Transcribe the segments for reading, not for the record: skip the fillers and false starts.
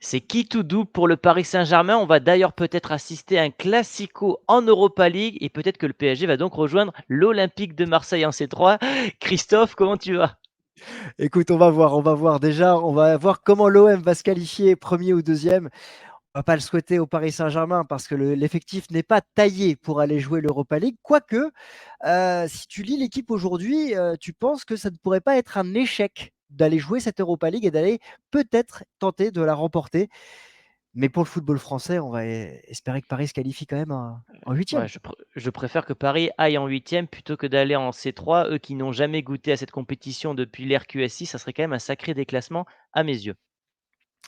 C'est qui tout double pour le Paris Saint-Germain. On va d'ailleurs peut-être assister à un classico en Europa League et peut-être que le PSG va donc rejoindre l'Olympique de Marseille en C3. Christophe, comment tu vas? Écoute, on va voir. Déjà, on va voir comment l'OM va se qualifier premier ou deuxième. On va pas le souhaiter au Paris Saint-Germain parce que l'effectif n'est pas taillé pour aller jouer l'Europa League. Quoique, si tu lis l'équipe aujourd'hui, tu penses que ça ne pourrait pas être un échec d'aller jouer cette Europa League et d'aller peut-être tenter de la remporter. Mais pour le football français, on va espérer que Paris se qualifie quand même en Ouais, huitième. je préfère que Paris aille en huitième plutôt que d'aller en C3. Eux qui n'ont jamais goûté à cette compétition depuis l'ère QSI, ça serait quand même un sacré déclassement à mes yeux.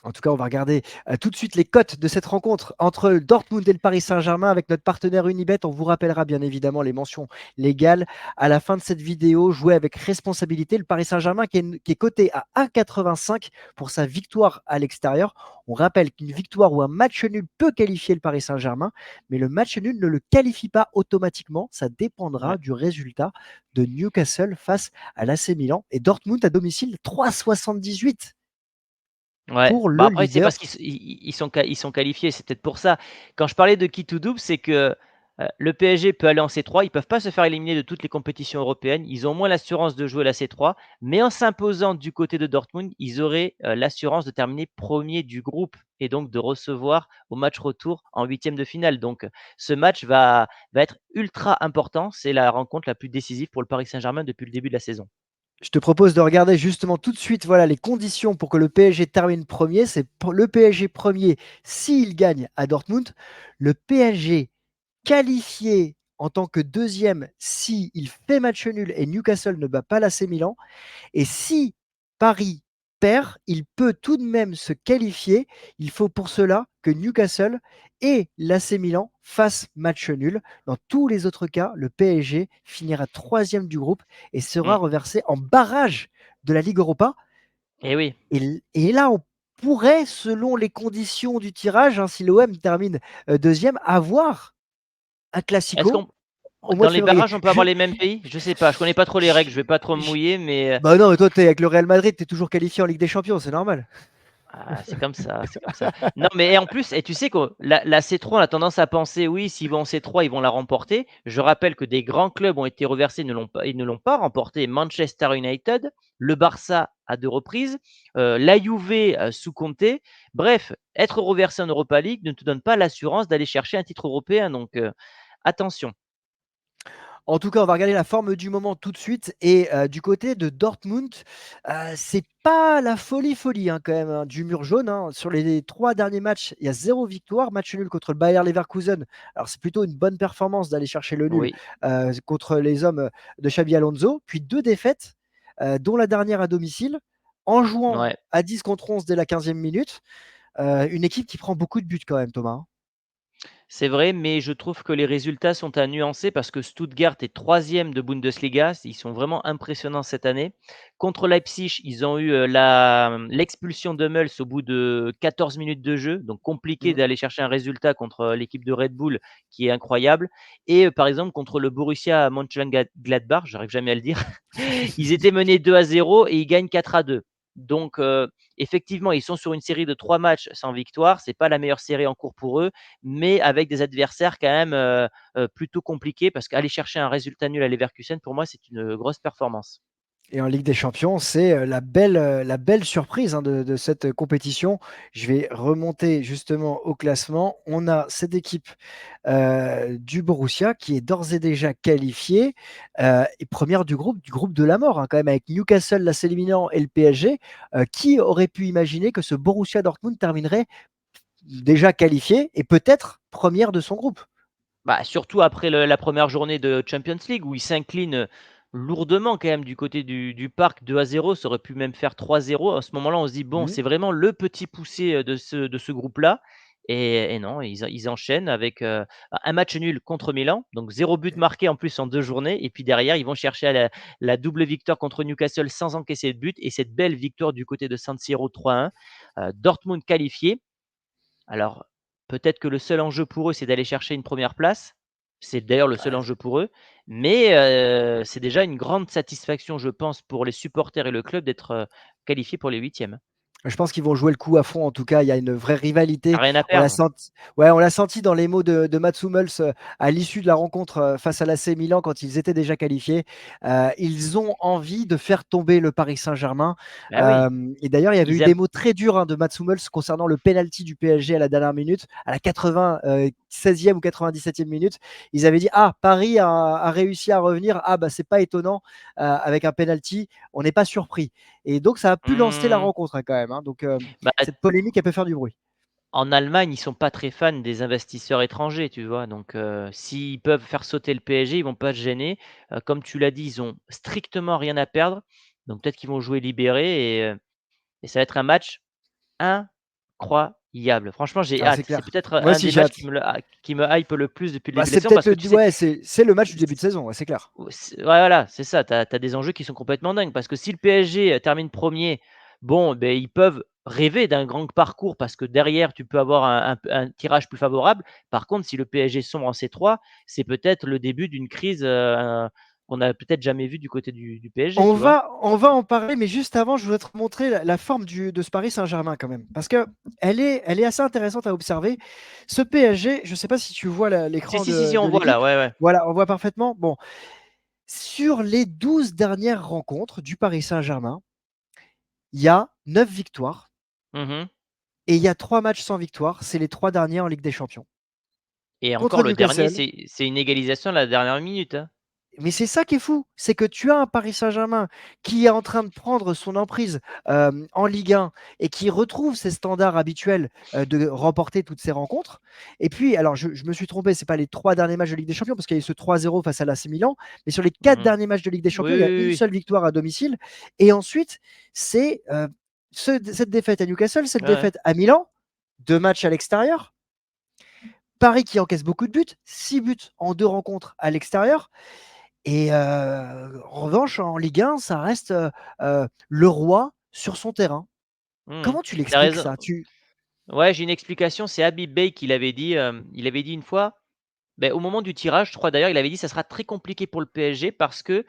En tout cas, on va regarder tout de suite les cotes de cette rencontre entre Dortmund et le Paris Saint-Germain avec notre partenaire Unibet. On vous rappellera bien évidemment les mentions légales à la fin de cette vidéo. Jouez avec responsabilité. Le Paris Saint-Germain qui est coté à 1,85 pour sa victoire à l'extérieur. On rappelle qu'une victoire ou un match nul peut qualifier le Paris Saint-Germain, mais le match nul ne le qualifie pas automatiquement. Ça Ouais. dépendra du résultat de Newcastle face à l'AC Milan et Dortmund à domicile 3,78 Ouais, pour bah, le après c'est leader. parce qu'ils sont qualifiés, c'est peut-être pour ça. Quand je parlais de qui tout double, c'est que, le PSG peut aller en C3, ils peuvent pas se faire éliminer de toutes les compétitions européennes. Ils ont au moins l'assurance de jouer la C3, mais en s'imposant du côté de Dortmund, ils auraient, l'assurance de terminer premier du groupe et donc de recevoir au match retour en huitième de finale. Donc, ce match va être ultra important. C'est la rencontre la plus décisive pour le Paris Saint-Germain depuis le début de la saison. Je te propose de regarder justement tout de suite voilà, les conditions pour que le PSG termine premier. C'est le PSG premier s'il gagne à Dortmund. Le PSG qualifié en tant que deuxième s'il fait match nul et Newcastle ne bat pas l'AC Milan. Et si Paris perd, il peut tout de même se qualifier. Il faut pour cela que Newcastle et l'AC Milan fassent match nul. Dans tous les autres cas, le PSG finira troisième du groupe et sera Mmh, reversé en barrage de la Ligue Europa. et oui. Et là, on pourrait, selon les conditions du tirage, hein, si l'OM termine deuxième, avoir un Est-ce classico qu'on au mois Dans de les février. barrages, on peut avoir les mêmes pays? Je sais pas, je connais pas trop les règles, je vais pas trop me Je- mouiller, mais Bah non, mais toi, avec le Real Madrid, tu es toujours qualifié en Ligue des Champions, c'est normal. c'est comme ça, c'est comme ça. Non, mais et en plus et tu sais que la C3, on a tendance à penser: «Oui, s'ils vont en C3, ils vont la remporter». Je rappelle que des grands clubs ont été reversés, ne l'ont pas remporté. Manchester United, le Barça à 2 reprises, la Juve, sous Conte. Bref, être reversé en Europa League ne te donne pas l'assurance d'aller chercher un titre européen, donc attention. En tout cas, on va regarder la forme du moment tout de suite. Et du côté de Dortmund, c'est pas la folie hein, quand même hein, du mur jaune, hein. Sur les trois derniers matchs, il y a zéro victoire. Match nul contre le Bayer Leverkusen. Alors c'est plutôt une bonne performance d'aller chercher le nul Oui, contre les hommes de Xabi Alonso. Puis deux défaites, dont la dernière à domicile, en jouant ouais. à 10 contre 11 dès la 15e minute. Une équipe qui prend beaucoup de buts quand même, Thomas, hein. C'est vrai, mais je trouve que les résultats sont à nuancer parce que Stuttgart est troisième de Bundesliga. Ils sont vraiment impressionnants cette année. Contre Leipzig, ils ont eu l'expulsion de Hummels au bout de 14 minutes de jeu. Donc compliqué Mm. d'aller chercher un résultat contre l'équipe de Red Bull qui est incroyable. Et par exemple, contre le Borussia Mönchengladbach, j'arrive jamais à le dire, ils étaient menés 2-0 et ils gagnent 4-2. Donc effectivement, ils sont sur une série de 3 matchs sans victoire. C'est pas la meilleure série en cours pour eux, mais avec des adversaires quand même, plutôt compliqués parce qu'aller chercher un résultat nul à Leverkusen, pour moi, c'est une grosse performance. Et en Ligue des Champions, c'est la belle surprise hein, de cette compétition. Je vais remonter justement au classement. On a cette équipe du Borussia qui est d'ores et déjà qualifiée et première du groupe de la mort, hein, quand même, avec Newcastle, l'AC Milan et le PSG. Qui aurait pu imaginer que ce Borussia Dortmund terminerait déjà qualifié et peut-être première de son groupe? Bah, surtout après la première journée de Champions League où ils s'inclinent, lourdement quand même du côté du parc 2-0. Ça aurait pu même faire 3-0. À ce moment-là, on se dit: «Bon, Mhm. c'est vraiment le petit poussé, de ce groupe-là» et non, ils enchaînent avec, un match nul contre Milan, donc 0 but marqué en plus en 2 journées et puis derrière, ils vont chercher à la double victoire contre Newcastle sans encaisser de but et cette belle victoire du côté de San Siro 3-1. Dortmund qualifié. Alors, peut-être que le seul enjeu pour eux, c'est d'aller chercher une première place. C'est d'ailleurs le seul enjeu pour eux, mais c'est déjà une grande satisfaction, je pense, pour les supporters et le club d'être, qualifiés pour les huitièmes. Je pense qu'ils vont jouer le coup à fond. En tout cas, il y a une vraie Tu rivalité. rien à On l'a perdre. senti, ouais, on l'a senti dans les mots de Mats Hummels à l'issue de la rencontre face à l'AC Milan quand ils étaient déjà qualifiés. Ils ont envie de faire tomber le Paris Saint-Germain. Bah oui, Et d'ailleurs, il y avait eu ils des aiment. mots très durs de Mats Hummels concernant le penalty du PSG à la dernière minute, à la 96e ou 97e minute. Ils avaient dit: ah, Paris a réussi à revenir. Ah, bah, c'est pas étonnant avec un penalty. On n'est pas surpris. Et donc, ça a pu lancer la Mmh, rencontre quand même. Donc, bah, cette polémique, elle peut faire du bruit. en Allemagne, ils sont pas très fans des investisseurs étrangers, tu vois? Donc, s'ils peuvent faire sauter le PSG, ils vont pas se gêner. Comme tu l'as dit, ils ont strictement rien à perdre, donc peut-être qu'ils vont jouer libéré et ça va être un match incroyable. Franchement, j'ai Ah, c'est hâte. C'est clair. peut-être Moi un aussi, des j'ai matchs hâte. qui me hype le plus depuis le Bah, début de c'est la saison peut-être parce que tu sais, ouais, c'est le match du début de saison, ouais, c'est clair. ouais, voilà, c'est ça, tu as des enjeux qui sont complètement dingues parce que si le PSG, termine premier, bon, beh, ils peuvent rêver d'un grand parcours parce que derrière tu peux avoir un tirage plus favorable. Par contre, si le PSG sombre en C3, c'est peut-être le début d'une crise, qu'on n'a peut-être jamais vue du côté du PSG, tu vois? On va en parler, mais juste avant, je voudrais te montrer la forme de ce Paris Saint-Germain quand même, parce que elle est assez intéressante à observer. Ce PSG, je ne sais pas si tu vois Si, l'écran si, si, si, on de voit là, l'équipe. ouais, ouais. Voilà, on voit parfaitement. Bon, sur les 12 dernières rencontres du Paris Saint-Germain, il y a 9 victoires Mmh. et il y a 3 matchs sans victoire. C'est les 3 derniers en Ligue des Champions. Et encore Contre le dernier, Newcastle. c'est une égalisation à la dernière minute, hein. Mais c'est ça qui est fou, c'est que tu as un Paris Saint-Germain qui est en train de prendre son emprise en Ligue 1 et qui retrouve ses standards habituels de remporter toutes ses rencontres. Et puis, alors je me suis trompé, c'est pas les 3 derniers matchs de Ligue des Champions parce qu'il y a eu ce 3-0 face à l'AC Milan, mais sur les 4 Mmh. derniers matchs de Ligue des Oui, Champions, il y a oui, une oui, seule victoire à domicile. Et ensuite, c'est cette défaite à Newcastle, cette oui. Ouais, ouais. défaite à Milan, 2 matchs à l'extérieur. Paris qui encaisse beaucoup de buts, 6 buts en 2 rencontres à l'extérieur. Et en revanche, en Ligue 1, ça reste le roi sur son terrain. Mmh mh. Comment tu Tu l'expliques raison. ça? Ouais, j'ai une explication, c'est Habib Beye qui l'avait dit, il avait dit une fois, beh, au moment du tirage, je crois d'ailleurs, il avait dit: «Ça sera très compliqué pour le PSG» parce que,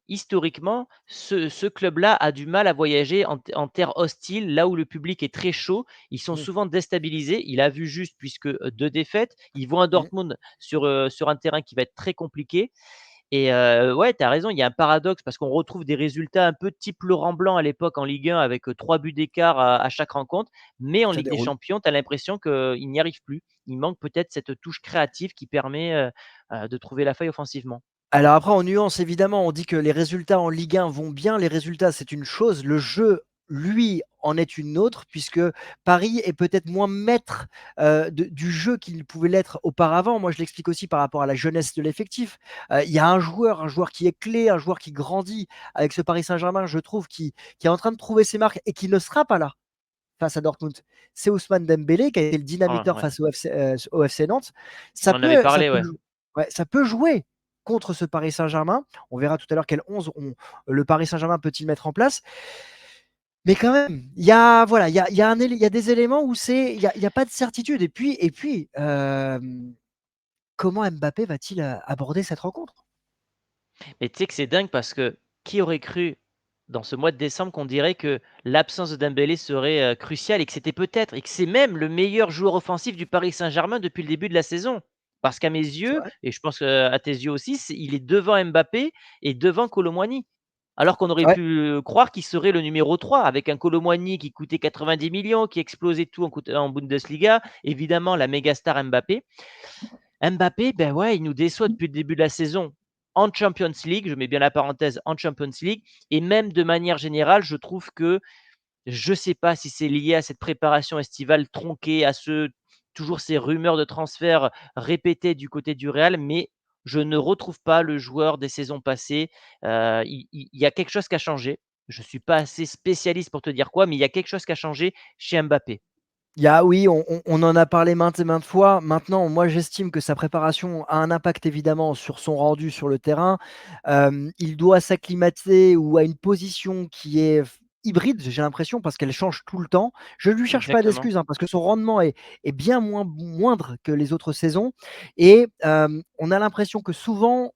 historiquement, ce club-là a du mal à voyager en terre hostile, là où le public est très chaud. Ils sont Mmh, souvent déstabilisés. Il a vu juste puisque, 2 défaites. Ils vont à mmh. Dortmund sur un terrain qui va être très compliqué. Et ouais, tu as raison, il y a un paradoxe parce qu'on retrouve des résultats un peu type Laurent Blanc à l'époque en Ligue 1 avec, 3 buts d'écart à chaque rencontre. Mais en Ça Ligue des déroule. Champions, tu as l'impression qu'il n'y arrive plus. Il manque peut-être cette touche créative qui permet, de trouver la faille offensivement. Alors après, en nuance, évidemment, on dit que les résultats en Ligue 1 vont bien. Les résultats, c'est une chose. Le jeu, lui, en est une autre, puisque Paris est peut-être moins maître du jeu qu'il pouvait l'être auparavant. Moi, je l'explique aussi par rapport à la jeunesse de l'effectif. Il y a un joueur qui est clé, un joueur qui grandit avec ce Paris Saint-Germain, je trouve, qui est en train de trouver ses marques et qui ne sera pas là face à Dortmund. C'est Ousmane Dembélé qui a été le Ouais, dynamiteur ouais, face au FC Nantes. on en avait parlé, ouais. Ouais, ça peut jouer contre ce Paris Saint-Germain. On verra tout à l'heure quel 11 le Paris Saint-Germain peut-il mettre en place. Mais quand même, il y a, voilà, il y a des éléments où il y a pas de certitude. Et puis comment Mbappé va-t-il aborder cette rencontre? Mais tu sais que c'est dingue parce que qui aurait cru dans ce mois de décembre qu'on dirait que l'absence de Dembélé serait, cruciale et que c'était peut-être et que c'est même le meilleur joueur offensif du Paris Saint-Germain depuis le début de la saison? Parce qu'à mes C'est yeux vrai. et je pense, à tes yeux aussi, il est devant Mbappé et devant Kolo Muani. Alors qu'on aurait Ouais. pu, croire qu'il serait le numéro 3 avec un Kolo Muani qui coûtait 90 millions, qui explosait tout en Bundesliga, évidemment la méga star Mbappé. Mbappé, ben ouais, il nous déçoit depuis le début de la saison en Champions League, je mets bien la parenthèse en Champions League et même de manière générale, je trouve que je ne sais pas si c'est lié à cette préparation estivale tronquée, à toujours ces rumeurs de transfert répétées du côté du Real, mais je ne retrouve pas le joueur des saisons passées. Il y a quelque chose qui a changé. Je ne suis pas assez spécialiste pour te dire quoi, mais il y a quelque chose qui a changé chez Mbappé. Oui, on en a parlé maintes et maintes fois. Maintenant, moi, j'estime que sa préparation a un impact évidemment sur son rendu sur le terrain. Il doit s'acclimater ou à une position qui est hybride, j'ai l'impression, parce qu'elle change tout le temps. Je ne lui cherche pas Exactement. d'excuses, hein, parce que son rendement est bien moindre que les autres saisons. Et on a l'impression que souvent,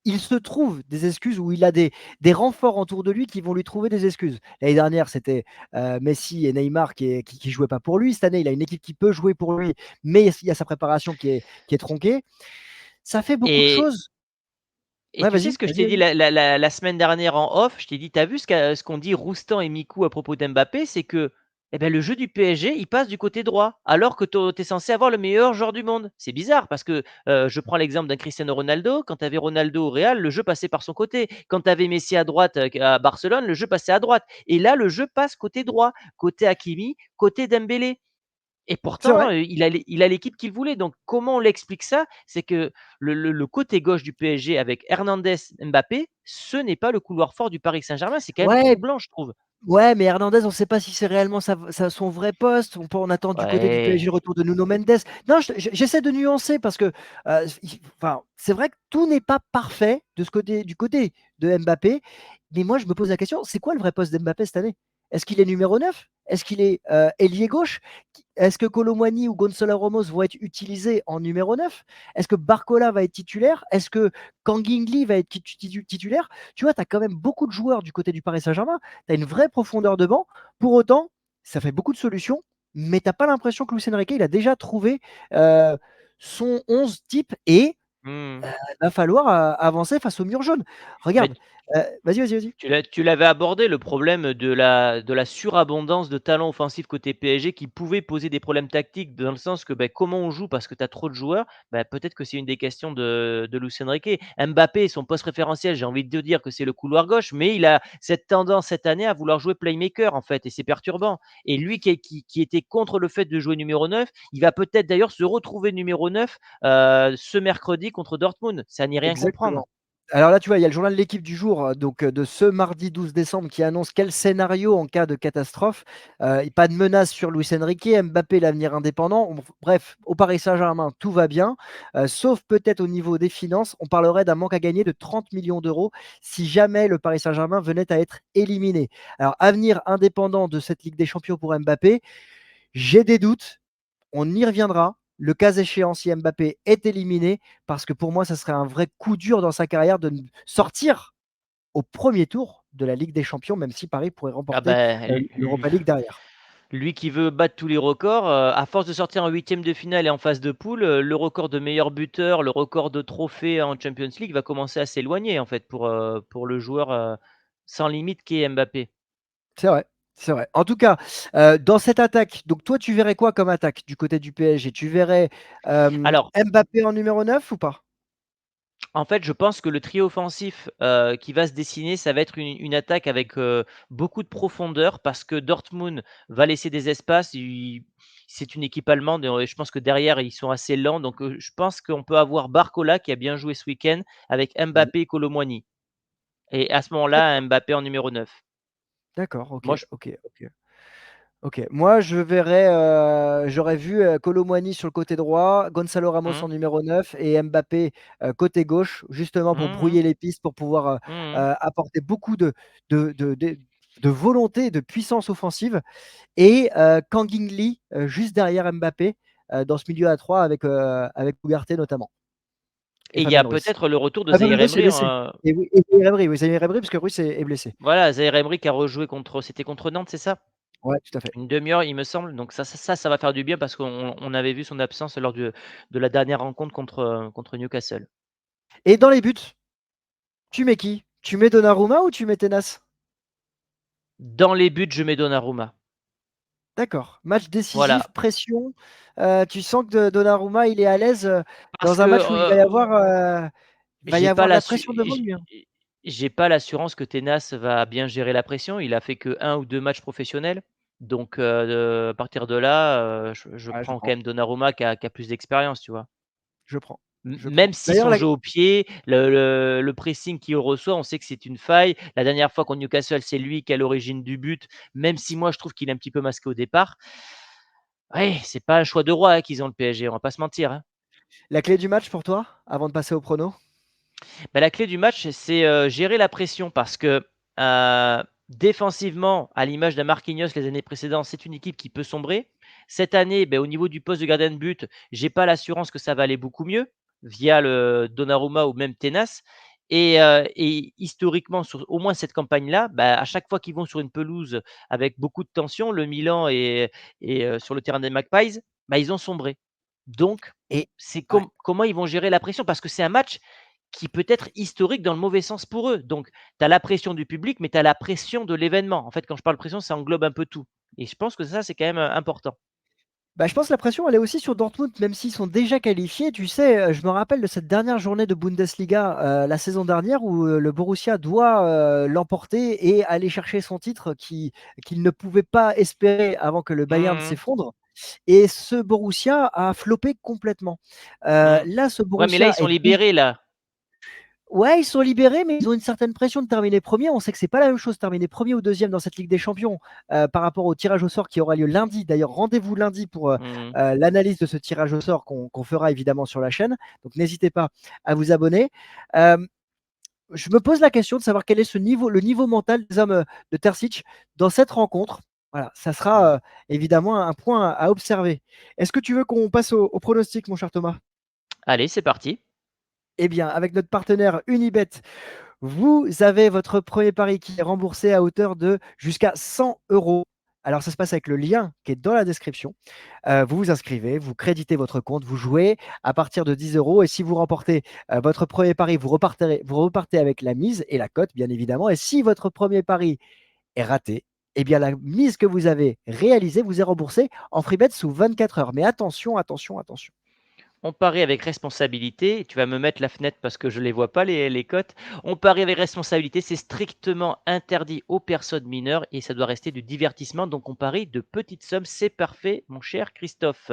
il se trouve des excuses où il a des renforts autour de lui qui vont lui trouver des excuses. L'année dernière, c'était Messi et Neymar qui jouaient pas pour lui. Cette année, il a une équipe qui peut jouer pour lui, mais il y a sa préparation qui est tronquée. Ça fait beaucoup de Et choses. Et Ouais, tu sais vas-y, ce que je vas-y, t'ai dit vas-y. la semaine dernière en off? Je t'ai dit: «Tu as vu ce qu'ont dit Roustan et Mikou à propos d'Mbappé?» C'est que, eh beh, le jeu du PSG, il passe du côté droit, alors que tu es censé avoir le meilleur joueur du monde. C'est bizarre parce que, je prends l'exemple d'un Cristiano Ronaldo, quand tu avais Ronaldo au Real, le jeu passait par son côté. Quand tu avais Messi à droite, à Barcelone, le jeu passait à droite et là, le jeu passe côté droit, côté Hakimi, côté Dembélé. Et C'est pourtant, vrai. il a l'équipe qu'il voulait. Donc comment on l'explique ça? C'est que le côté gauche du PSG avec Hernandez, Mbappé, ce n'est pas le couloir fort du Paris Saint-Germain. C'est quand même Ouais, troublant, je trouve. ouais, mais Hernandez, on ne sait pas si c'est réellement son vrai poste. On attend du côté du PSG Ouais. le retour de Nuno Mendes. Non, j'essaie de nuancer parce que enfin, c'est vrai que tout n'est pas parfait du côté de Mbappé. Mais moi, je me pose la question, c'est quoi le vrai poste d'Mbappé cette année? Est-ce qu'il est numéro 9? Est-ce qu'il est ailier gauche? Est-ce que Colomwani ou Gonzalo Ramos vont être utilisés en numéro 9? Est-ce que Barcola va être titulaire? Est-ce que Kangin va être titulaire? Tu vois, tu as quand même beaucoup de joueurs du côté du Paris Saint-Germain. Tu as une vraie profondeur de banc. Pour autant, ça fait beaucoup de solutions, mais tu n'as pas l'impression que Luis Enrique il a déjà trouvé son 11 type et Mmh. il va falloir avancer face au mur jaune. Mais Regarde, vas-y, vas-y, vas-y. tu l'avais abordé le problème de la surabondance de talents offensifs côté PSG qui pouvait poser des problèmes tactiques dans le sens que, beh, comment on joue parce que tu as trop de joueurs, bah, peut-être que c'est une des questions de Luis Enrique. Mbappé, son poste référentiel, j'ai envie de te dire que c'est le couloir gauche, mais il a cette tendance cette année à vouloir jouer playmaker en fait et c'est perturbant et lui qui était contre le fait de jouer numéro 9, il va peut-être d'ailleurs se retrouver numéro 9, ce mercredi contre Dortmund. C'est à n'y rien comprendre. Exactement. Alors là, tu vois, il y a le journal de l'équipe du jour, donc de ce mardi 12 décembre qui annonce quel scénario en cas de catastrophe. Pas de menace sur Luis Enrique, Mbappé, l'avenir indépendant. Bref, au Paris Saint-Germain, tout va bien, sauf peut-être au niveau des finances. On parlerait d'un manque à gagner de 30 millions d'euros si jamais le Paris Saint-Germain venait à être éliminé. Alors, avenir indépendant de cette Ligue des Champions pour Mbappé, j'ai des doutes. On y reviendra. Le cas échéant, si Mbappé est éliminé, parce que pour moi, ça serait un vrai coup dur dans sa carrière de sortir au premier tour de la Ligue des Champions, même si Paris pourrait Ah remporter bah, l'Europa League derrière. lui qui veut battre tous les records, à force de sortir en huitième de finale et en phase de poule, le record de meilleur buteur, le record de trophées en Champions League va commencer à s'éloigner en fait pour le joueur, sans limite qui est Mbappé. C'est vrai, c'est vrai. En tout cas, dans cette attaque, donc toi, tu verrais quoi comme attaque du côté du PSG? Tu verrais Alors, Mbappé en numéro 9 ou pas? en fait, je pense que le trio offensif, qui va se dessiner, ça va être une attaque avec, beaucoup de profondeur parce que Dortmund va laisser des espaces. C'est une équipe allemande et je pense que derrière, ils sont assez lents donc je pense qu'on peut avoir Barcola qui a bien joué ce week-end avec Mmh. Mbappé et Kolo Muani et à ce moment-là, D'accord, Mbappé en numéro 9. d'accord, OK, Moi je OK, OK. OK. Moi, j'aurais vu Kolo Muani sur le côté droit, Gonzalo Ramos en mmh, numéro 9 et Mbappé côté gauche, justement pour mmh mh, brouiller les pistes, pour pouvoir mmh apporter beaucoup de, de, de- de volonté et de puissance offensive. Et Kangin Lee juste derrière Mbappé dans ce milieu à 3 avec Ugarte notamment et et il y a Fabien Ruiz. peut-être le retour de Ah, Fabien Zaïre Ruiz est Emery blessé. en Et Zaïre Emery, oui, Zaïre Emery, parce que Ruiz est blessé. voilà, Zaïre Emery qui a rejoué contre Nantes, c'est ça? Ouais, tout à fait. Une demi-heure, il me semble, donc ça va faire du bien parce qu'on avait vu son absence lors de la dernière rencontre contre Newcastle. Et dans les buts, tu mets qui? Tu mets Donnarumma ou tu mets Tenas? Dans les buts, je mets Donnarumma. D'accord. Match décisif, Voilà, pression, tu sens que Donnarumma, il est à l'aise, parce dans un que, match où il va y j'ai pas avoir de la l'assu pression devant lui, hein. j'ai pas l'assurance que Tenas va bien gérer la pression. Il a fait que un ou 2 matchs professionnels, donc à partir de là, je Ouais, je prends quand prends, même Donnarumma qui a plus d'expérience, tu vois? je prends, je Même prends. si D'ailleurs son la jeu au pied, le pressing qu'il reçoit, on sait que c'est une faille. La dernière fois contre Newcastle, c'est lui qui est à l'origine du but, même si moi je trouve qu'il est un petit peu masqué au départ. Ouais, c'est pas un choix de roi, hein, qu'ils ont le PSG, on va pas se mentir, hein. la clé du match pour toi, avant de passer au prono? Bah, la clé du match, c'est, gérer la pression parce que, défensivement, à l'image d'un Marquinhos les années précédentes, c'est une équipe qui peut sombrer. Cette année, beh, au niveau du poste de gardien de but, j'ai pas l'assurance que ça va aller beaucoup mieux via le Donnarumma ou même Tenas Et historiquement, sur au moins cette campagne-là, bah, à chaque fois qu'ils vont sur une pelouse avec beaucoup de tension, le Milan et sur le terrain des Magpies, bah, ils ont sombré. Donc Et c'est ouais. comment ils vont gérer la pression? Parce que c'est un match qui peut être historique dans le mauvais sens pour eux. Donc tu as la pression du public, mais tu as la pression de l'événement. En fait, quand je parle pression, ça englobe un peu tout et je pense que ça, c'est quand même, important. Bah, je pense que la pression, elle est aussi sur Dortmund, même s'ils sont déjà qualifiés. Tu sais, je me rappelle de cette dernière journée de Bundesliga, la saison dernière où, le Borussia doit, l'emporter et aller chercher son titre qu'il ne pouvait pas espérer avant que le Bayern Mmh mh. s'effondre et ce Borussia a floppé complètement. Mmh. Là, ce Ouais, mais là, ils Borussia sont est libérés là. Ouais, ils sont libérés, mais ils ont une certaine pression de terminer premier. On sait que c'est pas la même chose terminer premier ou deuxième dans cette Ligue des Champions, par rapport au tirage au sort qui aura lieu lundi. D'ailleurs, rendez-vous lundi pour, Mmh. l'analyse de ce tirage au sort qu'on fera évidemment sur la chaîne. Donc n'hésitez pas à vous abonner. Hem, je me pose la question de savoir quel est le niveau mental des hommes, de Terzic dans cette rencontre. Voilà, ça sera, Mmh. évidemment un point à observer. Est-ce que tu veux qu'on passe au pronostic, mon cher Thomas? Allez, c'est parti. Eh bien, avec notre partenaire Unibet, vous avez votre premier pari qui est remboursé à hauteur de jusqu'à 100 euros. Alors, ça se passe avec le lien qui est dans la description. Vous vous inscrivez, vous créditez votre compte, vous jouez à partir de 10 euros. Et si vous remportez votre premier pari, vous repartez avec la mise et la cote, bien évidemment. Et si votre premier pari est raté, eh bien, la mise que vous avez réalisée vous est remboursée en free bet sous 24 heures. Mais attention, attention, attention. On parie avec responsabilité. Tu vas me mettre la fenêtre parce que je les vois pas les cotes. On parie avec responsabilité, c'est strictement interdit aux personnes mineures et ça doit rester du divertissement. Donc on parie de petites sommes. C'est parfait, mon cher Christophe.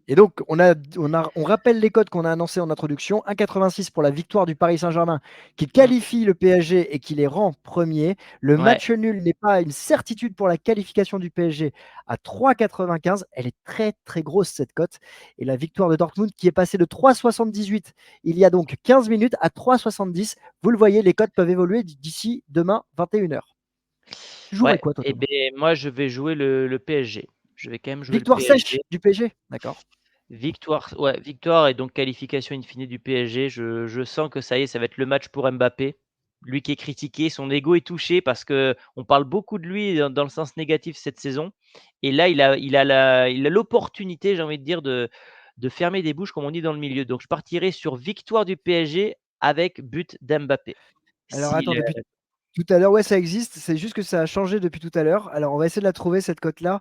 Et donc, on rappelle les codes qu'on a annoncés en introduction. 1,86 pour la victoire du Paris Saint-Germain qui Mmh. qualifie le PSG et qui les rend premiers. Le Ouais, match nul n'est pas une certitude pour la qualification du PSG à 3,95. Elle est très très grosse cette cote. Et la victoire de Dortmund qui est passée de 3,78 il y a donc 15 minutes à 3,70. Vous le voyez, les cotes peuvent évoluer d'ici demain 21h. Tu jouerais ouais quoi toi, et Thomas? beh, moi je vais jouer le PSG. Je vais quand même jouer le Victoire sèche PSG. du PSG? D'accord. Victoire, ouais, victoire et donc qualification in fine du PSG. Je sens que ça y est, ça va être le match pour Mbappé. Lui qui est critiqué, son ego est touché parce qu'on parle beaucoup de lui dans le sens négatif cette saison et là il a l'opportunité, j'ai envie de dire, de fermer des bouches comme on dit dans le milieu. Donc je partirai sur victoire du PSG avec but d'Mbappé. Alors Si attends, le depuis tout à l'heure, ouais, ça existe, c'est juste que ça a changé depuis tout à l'heure. Alors, on va essayer de la trouver cette cote-là.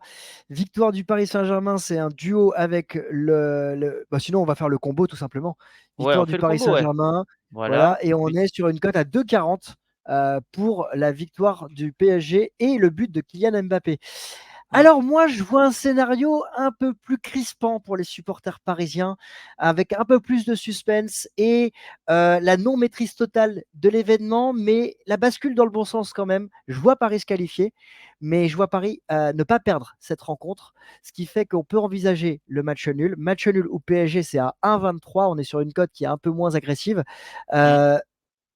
Victoire du Paris Saint-Germain, c'est un duo avec bah, sinon on va faire le combo tout simplement. Ouais, on Victoire fait du le Paris combo, ouais. Saint-Germain, Voilà, voilà, et on but est sur une cote à 2,40 pour la victoire du PSG et le but de Kylian Mbappé. mmh, Alors moi, je vois un scénario un peu plus crispant pour les supporters parisiens, avec un peu plus de suspense et la non-maîtrise totale de l'événement, mais la bascule dans le bon sens quand même. Je vois Paris se qualifier, mais je vois Paris ne pas perdre cette rencontre, ce qui fait qu'on peut envisager le match nul. Match nul ou PSG, c'est à 1,23. On est sur une cote qui est un peu moins agressive. mmh Euh,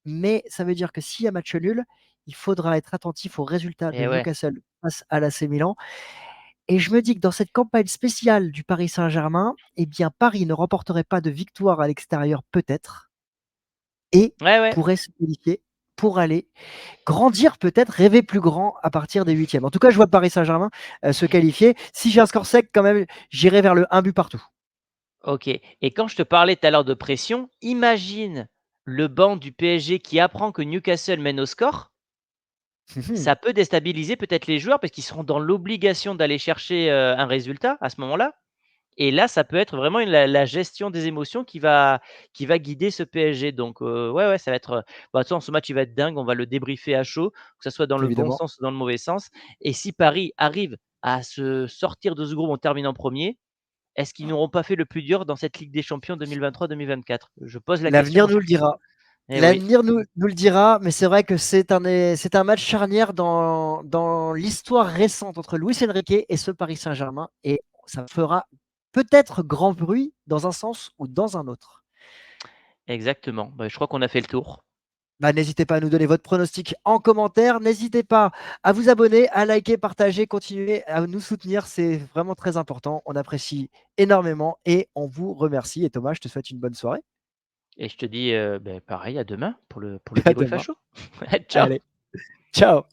mais ça veut dire que s'il y a match nul, il faudra être attentif au résultat de et ouais. Newcastle face à l'AC Milan. Et je me dis que dans cette campagne spéciale du Paris Saint-Germain, eh bien, Paris ne remporterait pas de victoire à l'extérieur peut-être et Ouais, ouais. pourrait se qualifier pour aller grandir peut-être, rêver plus grand à partir des huitièmes. En tout cas, je vois Paris Saint-Germain se qualifier. Si j'ai un score sec, quand même, j'irai vers le un but partout. OK et quand je te parlais tout à l'heure de pression, imagine le banc du PSG qui apprend que Newcastle mène au score. Ça peut déstabiliser peut-être les joueurs parce qu'ils seront dans l'obligation d'aller chercher, un résultat à ce moment-là et là, ça peut être vraiment la gestion des émotions qui va guider ce PSG donc ouais, ouais, ça va être, bah, de toute façon, ce match, il va être dingue. On va le débriefer à chaud, que ça soit dans le bon Évidemment. sens ou dans le mauvais sens et si Paris arrive à se sortir de ce groupe en terminant premier, est-ce qu'ils n'auront pas fait le plus dur dans cette Ligue des champions 2023-2024? Je pose la question, L'avenir mon nous cher le Christophe. dira. Eh oui, L'avenir nous le dira, mais c'est vrai que c'est un match charnière dans l'histoire récente entre Luis Enrique et ce Paris Saint-Germain, et ça fera peut-être grand bruit dans un sens ou dans un autre. exactement. Bah, je crois qu'on a fait le tour. Bah, n'hésitez pas à nous donner votre pronostic en commentaire. N'hésitez pas à vous abonner, à liker, partager, continuer à nous soutenir. C'est vraiment très important. On apprécie énormément et on vous remercie. Et Thomas, je te souhaite une bonne soirée. et je te dis, beh, pareil à demain pour le À débrief à demain. chaud. Ciao. Allez, ciao.